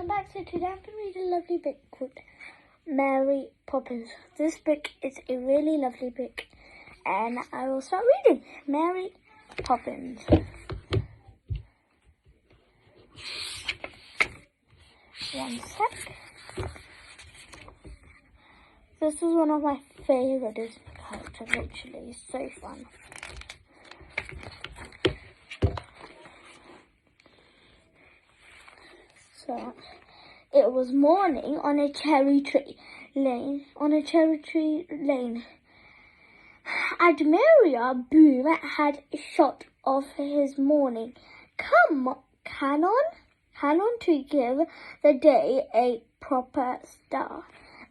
welcome back. So today I'm going to read a lovely book called Mary Poppins. This book is a really lovely book and I will start reading Mary Poppins. One sec. This is one of my favourite Disney characters, literally. It's so fun. So, it was morning on a cherry tree lane. Admiral Boom had shot off his morning cannon to give the day a proper start.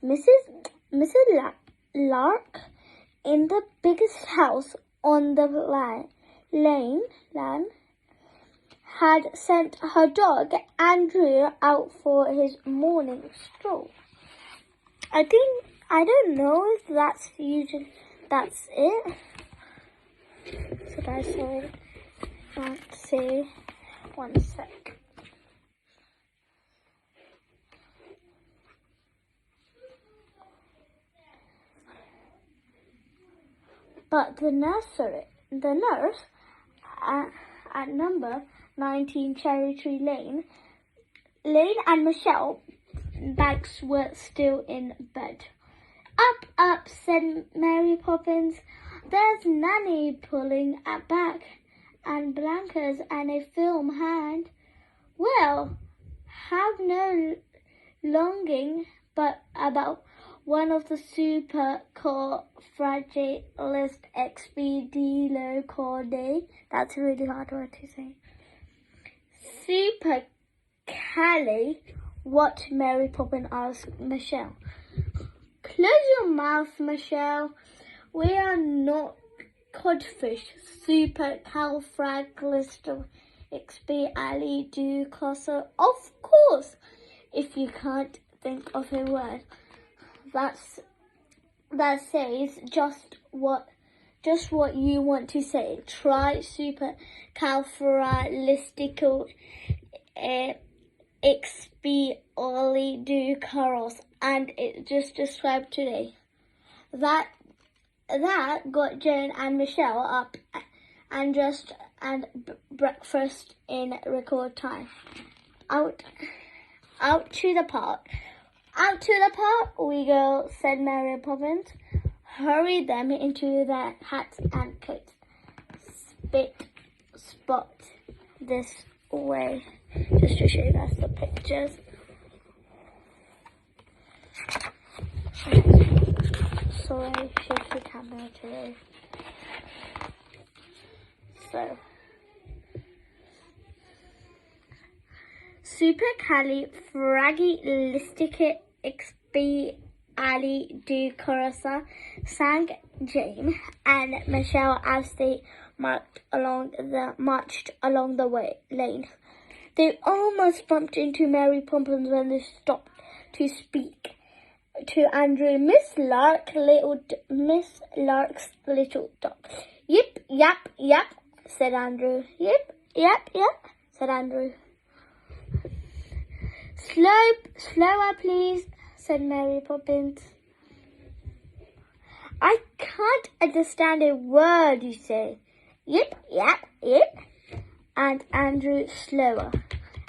Mrs. Lark, in the biggest house on the lane, had sent her dog Andrew out for his morning stroll. I don't know if that's it. So I said, let's see, one sec. But the nurse at number 19 Cherry Tree Lane and Michelle Banks were still in bed. Up, said Mary Poppins. There's Nanny pulling at back and blankets and a film hand. Well, have no longing but about one of the super fragilist expedilo cordae. That's a really hard word to say. Super Callie, what? Mary Poppins asked Michelle. Close your mouth, Michelle. We are not codfish. Super calfragilistic expialidocosa. Of course, if you can't think of a word that says just what you want to say. Try super calfragilistical expialidocosa, and it just described today. That got Jane and Michelle up and dressed and breakfast in record time. Out to the park. Out to the park we go, said Mary Poppins. Hurry them into their hats and coats. Spot this way. Just to show you guys the pictures. Sorry, shaky camera today. So, supercalifragilistic expialidocosa, sang Jane and Michelle as they marched along the lane. They almost bumped into Mary Poppins when they stopped to speak to Andrew. Miss Lark's little dog. Yip, yap, yap, said Andrew. Yip, yap, yap, said Andrew. Slower, please, said Mary Poppins. I can't understand a word you say. Yip, yap, yip. And Andrew, slower.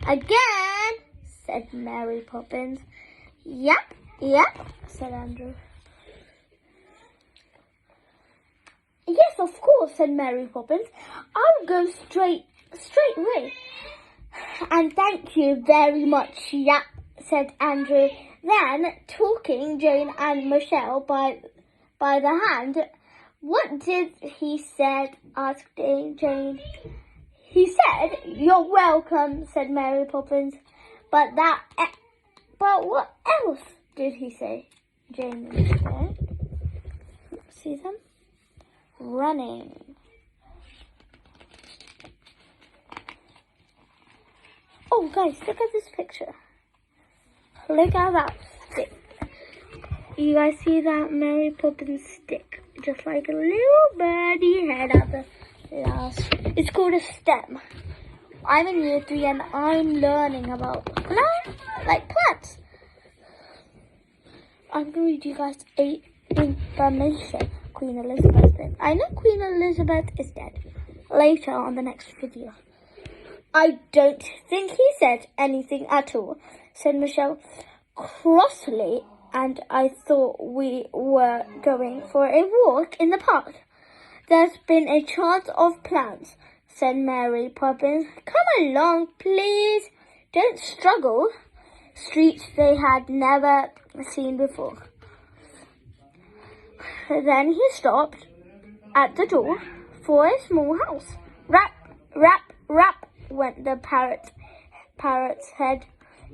Again, said Mary Poppins. Yap, yap, said Andrew. Yes, of course, said Mary Poppins. I'll go straight away. And thank you very much, yap, said Andrew. Then, taking Jane and Michelle by the hand. What did he say? Asked Jane. He said, "You're welcome," said Mary Poppins. But what else did he say? Jane said. See them? Running. Oh, guys, look at this picture. Look at that stick. You guys see that Mary Poppins stick? Just like a little birdie head at the last. It's called a stem. I'm in year 3 and I'm learning about plants. I'm going to read you guys a information Queen Elizabeth did. I know Queen Elizabeth is dead. Later on the next video. I don't think he said anything at all, said Michelle crossly, and I thought we were going for a walk in the park. There's been a chance of plans, said Mary Poppins. Come along, please. Don't struggle. Streets they had never seen before. Then he stopped at the door for a small house. Rap, rap, rap went the parrot's head.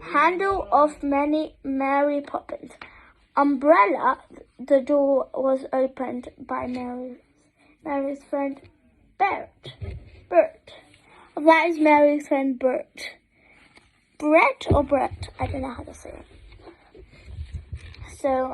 Handle of many Mary Poppins. Umbrella. The door was opened by Mary's friend Bert. That is Mary's friend Bert. Brett or Brett? I don't know how to say it. So,